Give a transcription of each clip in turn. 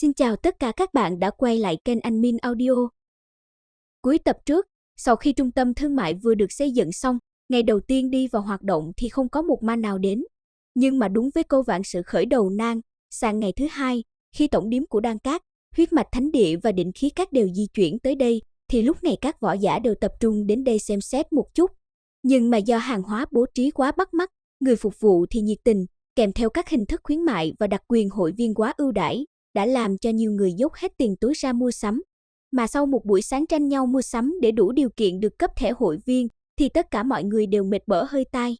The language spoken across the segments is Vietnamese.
Xin chào tất cả các bạn đã quay lại kênh Admin Audio. Cuối tập trước, sau khi trung tâm thương mại vừa được xây dựng xong, ngày đầu tiên đi vào hoạt động thì không có một ma nào đến. Nhưng mà đúng với câu vạn sự khởi đầu nan, sang ngày thứ hai, khi tổng điếm của Đan Cát, huyết mạch thánh địa và định khí các đều di chuyển tới đây, thì lúc này các võ giả đều tập trung đến đây xem xét một chút. Nhưng mà do hàng hóa bố trí quá bắt mắt, người phục vụ thì nhiệt tình, kèm theo các hình thức khuyến mại và đặc quyền hội viên quá ưu đãi, đã làm cho nhiều người dốc hết tiền túi ra mua sắm. Mà sau một buổi sáng tranh nhau mua sắm để đủ điều kiện được cấp thẻ hội viên, thì tất cả mọi người đều mệt bở hơi tai.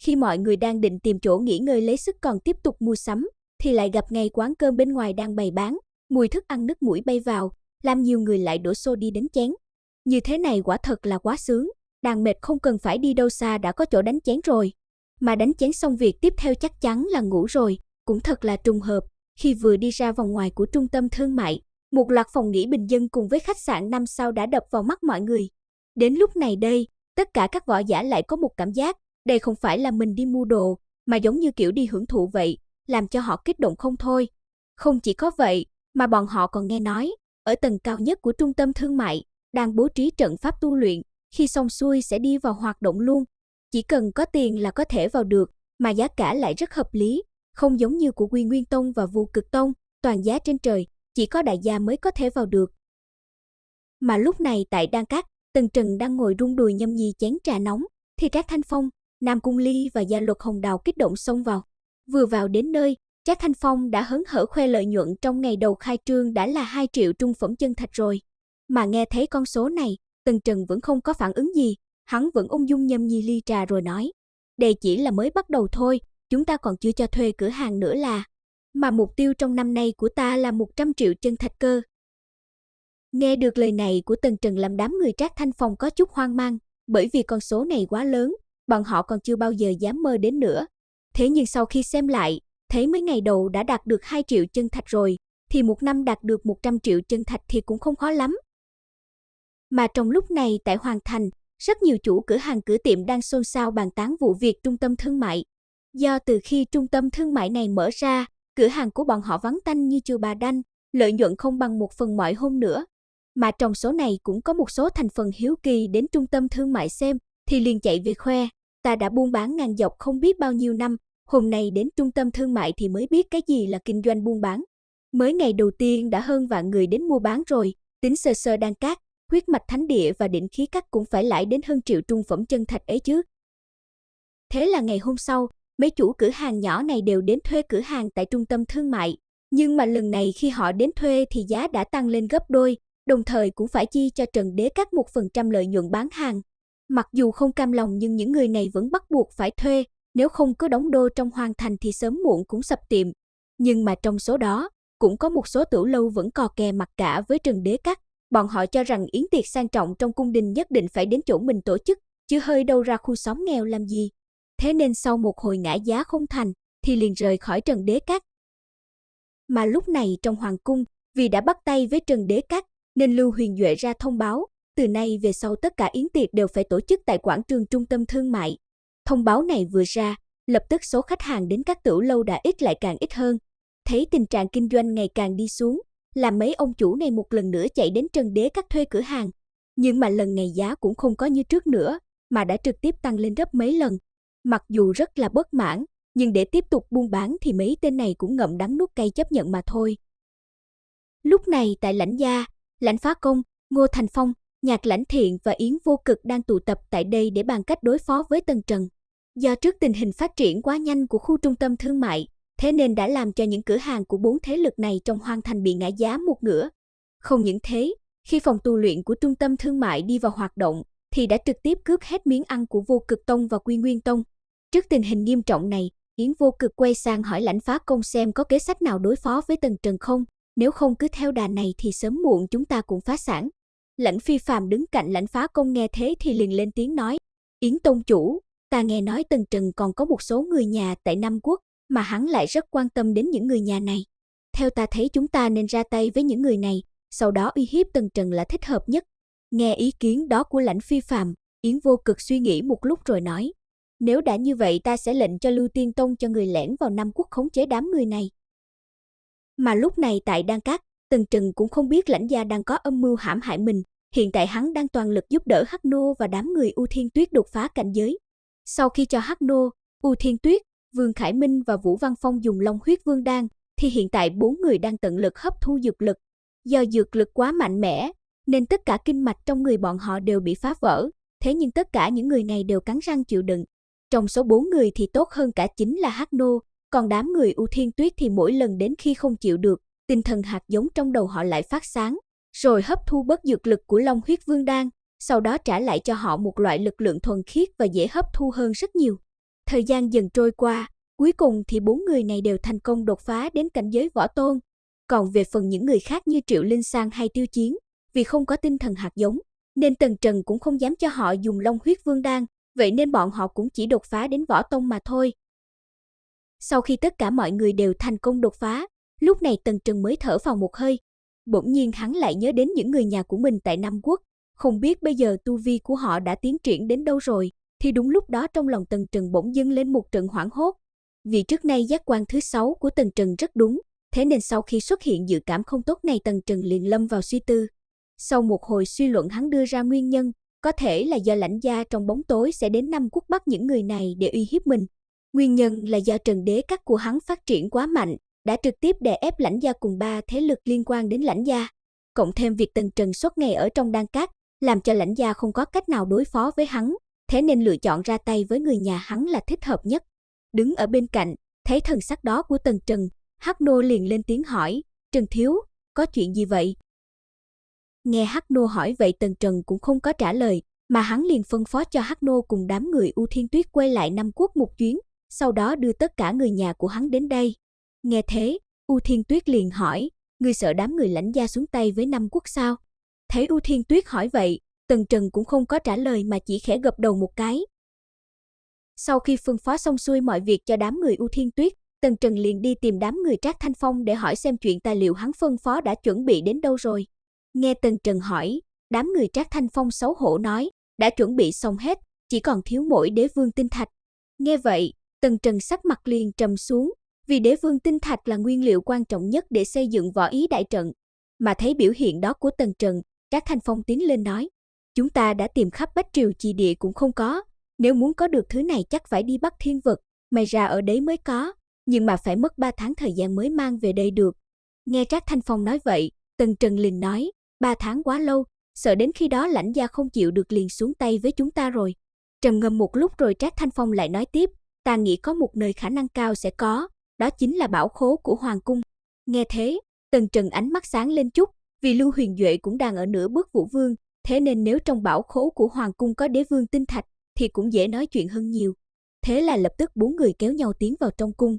Khi mọi người đang định tìm chỗ nghỉ ngơi lấy sức còn tiếp tục mua sắm, thì lại gặp ngay quán cơm bên ngoài đang bày bán, mùi thức ăn nức mũi bay vào, làm nhiều người lại đổ xô đi đánh chén. Như thế này quả thật là quá sướng, đang mệt không cần phải đi đâu xa đã có chỗ đánh chén rồi. Mà đánh chén xong việc tiếp theo chắc chắn là ngủ rồi, cũng thật là trùng hợp. Khi vừa đi ra vòng ngoài của trung tâm thương mại, một loạt phòng nghỉ bình dân cùng với khách sạn 5 sao đã đập vào mắt mọi người. Đến lúc này đây, tất cả các võ giả lại có một cảm giác, đây không phải là mình đi mua đồ, mà giống như kiểu đi hưởng thụ vậy, làm cho họ kích động không thôi. Không chỉ có vậy, mà bọn họ còn nghe nói, ở tầng cao nhất của trung tâm thương mại, đang bố trí trận pháp tu luyện, khi xong xuôi sẽ đi vào hoạt động luôn. Chỉ cần có tiền là có thể vào được, mà giá cả lại rất hợp lý. Không giống như của Quy Nguyên Tông và Vô Cực Tông, toàn giá trên trời, chỉ có đại gia mới có thể vào được. Mà lúc này tại Đan Cát, Tần Trần đang ngồi rung đùi nhâm nhi chén trà nóng, thì Trác Thanh Phong, Nam Cung Ly và Gia Luật Hồng Đào kích động xông vào. Vừa vào đến nơi, Trác Thanh Phong đã hớn hở khoe lợi nhuận trong ngày đầu khai trương đã là 2 triệu trung phẩm chân thạch rồi. Mà nghe thấy con số này, Tần Trần vẫn không có phản ứng gì, hắn vẫn ung dung nhâm nhi ly trà rồi nói: "Đây chỉ là mới bắt đầu thôi. Chúng ta còn chưa cho thuê cửa hàng nữa mà mục tiêu trong năm nay của ta là 100 triệu chân thạch cơ." Nghe được lời này của Tần Trần làm đám người Trác Thanh Phong có chút hoang mang, bởi vì con số này quá lớn, bọn họ còn chưa bao giờ dám mơ đến nữa. Thế nhưng sau khi xem lại, thấy mấy ngày đầu đã đạt được 2 triệu chân thạch rồi, thì một năm đạt được 100 triệu chân thạch thì cũng không khó lắm. Mà trong lúc này tại Hoàng Thành, rất nhiều chủ cửa hàng cửa tiệm đang xôn xao bàn tán vụ việc trung tâm thương mại. Do từ khi trung tâm thương mại này mở ra, cửa hàng của bọn họ vắng tanh như chùa Bà Đanh, lợi nhuận không bằng 1/10 mọi hôm nữa. Mà trong số này cũng có một số thành phần hiếu kỳ đến trung tâm thương mại xem, thì liền chạy về khoe: "Ta đã buôn bán ngang dọc không biết bao nhiêu năm, hôm nay đến trung tâm thương mại thì mới biết cái gì là kinh doanh buôn bán. Mới ngày đầu tiên đã hơn vạn người đến mua bán rồi, tính sơ sơ Đan Cát, huyết mạch thánh địa và định khí các cũng phải lãi đến hơn triệu trung phẩm chân thạch ấy chứ." Thế là ngày hôm sau, mấy chủ cửa hàng nhỏ này đều đến thuê cửa hàng tại trung tâm thương mại. Nhưng mà lần này khi họ đến thuê thì giá đã tăng lên gấp đôi, đồng thời cũng phải chi cho Trần Đế Các 1% lợi nhuận bán hàng. Mặc dù không cam lòng nhưng những người này vẫn bắt buộc phải thuê, nếu không có đóng đô trong Hoàng Thành thì sớm muộn cũng sập tiệm. Nhưng mà trong số đó, cũng có một số tiểu lâu vẫn cò kè mặc cả với Trần Đế Các. Bọn họ cho rằng yến tiệc sang trọng trong cung đình nhất định phải đến chỗ mình tổ chức, chứ hơi đâu ra khu xóm nghèo làm gì. Thế nên sau một hồi ngã giá không thành, thì liền rời khỏi Trần Đế Các. Mà lúc này trong Hoàng cung, vì đã bắt tay với Trần Đế Các, nên Lưu Huyền Duệ ra thông báo, từ nay về sau tất cả yến tiệc đều phải tổ chức tại quảng trường trung tâm thương mại. Thông báo này vừa ra, lập tức số khách hàng đến các tiểu lâu đã ít lại càng ít hơn. Thấy tình trạng kinh doanh ngày càng đi xuống, làm mấy ông chủ này một lần nữa chạy đến Trần Đế Các thuê cửa hàng. Nhưng mà lần này giá cũng không có như trước nữa, mà đã trực tiếp tăng lên gấp mấy lần. Mặc dù rất là bất mãn, nhưng để tiếp tục buôn bán thì mấy tên này cũng ngậm đắng nuốt cay chấp nhận mà thôi. Lúc này tại Lãnh Gia, Lãnh Phá Công, Ngô Thành Phong, Nhạc Lãnh Thiện và Yến Vô Cực đang tụ tập tại đây để bàn cách đối phó với Tần Trần. Do trước tình hình phát triển quá nhanh của khu trung tâm thương mại, thế nên đã làm cho những cửa hàng của 4 thế lực này trong Hoàng Thành bị ngã giá một nửa. Không những thế, khi phòng tu luyện của trung tâm thương mại đi vào hoạt động, thì đã trực tiếp cướp hết miếng ăn của Vô Cực Tông và Quy Nguyên Tông. Trước tình hình nghiêm trọng này, Yến Vô Cực quay sang hỏi Lãnh Phá Công xem có kế sách nào đối phó với Tần Trần không, nếu không cứ theo đà này thì sớm muộn chúng ta cũng phá sản. Lãnh Phi Phàm đứng cạnh Lãnh Phá Công nghe thế thì liền lên tiếng nói: "Yến Tông chủ, ta nghe nói Tần Trần còn có một số người nhà tại Nam Quốc, mà hắn lại rất quan tâm đến những người nhà này. Theo ta thấy chúng ta nên ra tay với những người này, sau đó uy hiếp Tần Trần là thích hợp nhất." Nghe ý kiến đó của Lãnh Phi Phàm, Yến Vô Cực suy nghĩ một lúc rồi nói: "Nếu đã như vậy ta sẽ lệnh cho Lưu Tiên Tông cho người lẻn vào Nam Quốc khống chế đám người này." Mà lúc này tại Đan Cát, Tần Trần cũng không biết Lãnh Gia đang có âm mưu hãm hại mình, hiện tại hắn đang toàn lực giúp đỡ Hắc Nô và đám người U Thiên Tuyết đột phá cảnh giới. Sau khi cho Hắc Nô, U Thiên Tuyết, Vương Khải Minh và Vũ Văn Phong dùng Long Huyết Vương Đan, thì hiện tại 4 người đang tận lực hấp thu dược lực. Do dược lực quá mạnh mẽ, nên tất cả kinh mạch trong người bọn họ đều bị phá vỡ, thế nhưng tất cả những người này đều cắn răng chịu đựng. Trong số 4 người thì tốt hơn cả chính là Hắc Nô, còn đám người U Thiên Tuyết thì mỗi lần đến khi không chịu được, tinh thần hạt giống trong đầu họ lại phát sáng, rồi hấp thu bớt dược lực của Long Huyết Vương Đan, sau đó trả lại cho họ một loại lực lượng thuần khiết và dễ hấp thu hơn rất nhiều. Thời gian dần trôi qua, cuối cùng thì 4 người này đều thành công đột phá đến cảnh giới võ tôn. Còn về phần những người khác như Triệu Linh Sang hay Tiêu Chiến, vì không có tinh thần hạt giống, nên Tần Trần cũng không dám cho họ dùng Long Huyết Vương Đan, vậy nên bọn họ cũng chỉ đột phá đến võ tông mà thôi. Sau khi tất cả mọi người đều thành công đột phá, lúc này Tần Trần mới thở phào một hơi. Bỗng nhiên hắn lại nhớ đến những người nhà của mình tại Nam Quốc, không biết bây giờ tu vi của họ đã tiến triển đến đâu rồi, thì đúng lúc đó trong lòng Tần Trần bỗng dâng lên một trận hoảng hốt. Vì trước nay giác quan thứ 6 của Tần Trần rất đúng, thế nên sau khi xuất hiện dự cảm không tốt này Tần Trần liền lâm vào suy tư. Sau một hồi suy luận hắn đưa ra nguyên nhân, có thể là do Lãnh Gia trong bóng tối sẽ đến Nam Quốc bắt những người này để uy hiếp mình. Nguyên nhân là do Trần Đế Các của hắn phát triển quá mạnh, đã trực tiếp đè ép Lãnh Gia cùng 3 thế lực liên quan đến Lãnh Gia. Cộng thêm việc Tần Trần suốt ngày ở trong Đan Cát, làm cho Lãnh Gia không có cách nào đối phó với hắn, thế nên lựa chọn ra tay với người nhà hắn là thích hợp nhất. Đứng ở bên cạnh, thấy thần sắc đó của Tần Trần, Hắc Nô liền lên tiếng hỏi, Trần Thiếu, có chuyện gì vậy? Nghe Hắc Nô hỏi vậy Tần Trần cũng không có trả lời, mà hắn liền phân phó cho Hắc Nô cùng đám người U Thiên Tuyết quay lại Nam Quốc một chuyến, sau đó đưa tất cả người nhà của hắn đến đây. Nghe thế, U Thiên Tuyết liền hỏi, ngươi sợ đám người Lãnh Gia xuống tay với Nam Quốc sao? Thấy U Thiên Tuyết hỏi vậy, Tần Trần cũng không có trả lời mà chỉ khẽ gật đầu một cái. Sau khi phân phó xong xuôi mọi việc cho đám người U Thiên Tuyết, Tần Trần liền đi tìm đám người Trác Thanh Phong để hỏi xem chuyện tài liệu hắn phân phó đã chuẩn bị đến đâu rồi. Nghe Tần Trần hỏi, đám người Trác Thanh Phong xấu hổ nói, đã chuẩn bị xong hết, chỉ còn thiếu mỗi đế vương tinh thạch. Nghe vậy, Tần Trần sắc mặt liền trầm xuống, vì đế vương tinh thạch là nguyên liệu quan trọng nhất để xây dựng võ ý đại trận. Mà thấy biểu hiện đó của Tần Trần, Trác Thanh Phong tiến lên nói, chúng ta đã tìm khắp Bách Triều Chi Địa cũng không có, nếu muốn có được thứ này chắc phải đi Bắc Thiên Vực, may ra ở đấy mới có, nhưng mà phải mất 3 tháng thời gian mới mang về đây được. Nghe Trác Thanh Phong nói vậy, Tần Trần liền nói, 3 tháng quá lâu, sợ đến khi đó Lãnh Gia không chịu được liền xuống tay với chúng ta rồi. Trầm ngâm một lúc rồi Trác Thanh Phong lại nói tiếp, ta nghĩ có một nơi khả năng cao sẽ có, đó chính là bảo khố của Hoàng Cung. Nghe thế, Tần Trần ánh mắt sáng lên chút, vì Lưu Huyền Duệ cũng đang ở nửa bước Vũ Vương, thế nên nếu trong bảo khố của Hoàng Cung có đế vương tinh thạch, thì cũng dễ nói chuyện hơn nhiều. Thế là lập tức 4 người kéo nhau tiến vào trong cung.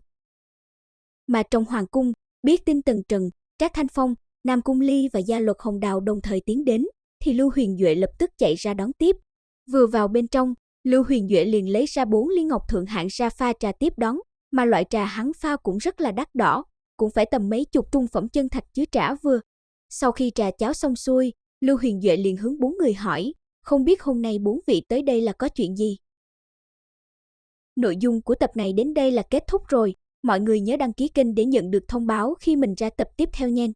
Mà trong Hoàng Cung, biết tin Tần Trần, Trác Thanh Phong, Nam Cung Ly và Gia Luật Hồng Đào đồng thời tiến đến, thì Lưu Huyền Duệ lập tức chạy ra đón tiếp. Vừa vào bên trong, Lưu Huyền Duệ liền lấy ra 4 ly ngọc thượng hạng ra pha trà tiếp đón, mà loại trà hắn pha cũng rất là đắt đỏ, cũng phải tầm mấy chục trung phẩm chân thạch chứ trả vừa. Sau khi trà cháo xong xuôi, Lưu Huyền Duệ liền hướng 4 người hỏi, không biết hôm nay 4 vị tới đây là có chuyện gì? Nội dung của tập này đến đây là kết thúc rồi, mọi người nhớ đăng ký kênh để nhận được thông báo khi mình ra tập tiếp theo nha.